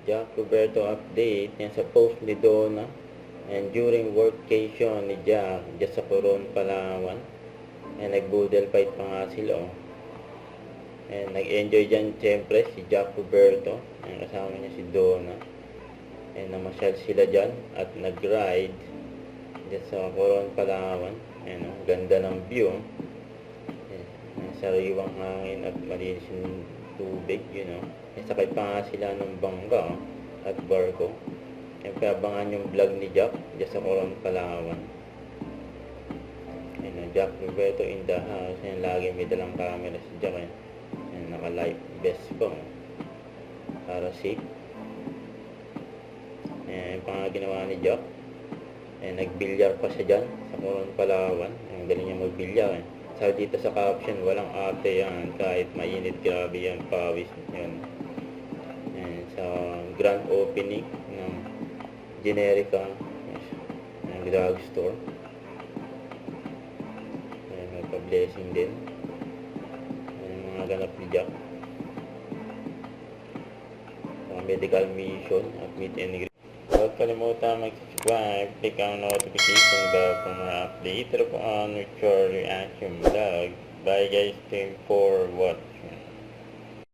Jack Roberto update yan sa post ni Donna. And during workcation ni Jack dyan sa Coron, Palawan, and nag-boodle fight pa nga sila. And nag-enjoy dyan siyempre si Jack Roberto, and kasama niya si Donna, and namasyal sila dyan at nag-ride dyan sa Coron, Palawan. And ganda ng view, sariwang hangin at malinis yung tubig, sakay pa nga sila ng bangka at barko. Siyempre abangan yung vlog ni Jack dyan sa Coron, Palawan. Jack Roberto in the house. Lagi may dalang camera si Jack. Naka life vest pa para safe. Yung pa nga ginawa ni Jack, nagbilyar pa siya dyan sa Coron, Palawan. Ang galing niya magbilyar. Sabi dito sa caption, walang ate yan, kahit mainit, grabe yan, pawis yan. Sa grand opening ng Generica, ng drugstore. May pa-blessing din. Mga ganap ni Jack. Medical mission at meet and greet. Huwag kalimutan mag-subscribe, click ang notification bell for more update. Ito po ang Charlie Action Vlog. Bye guys, thank you for watching.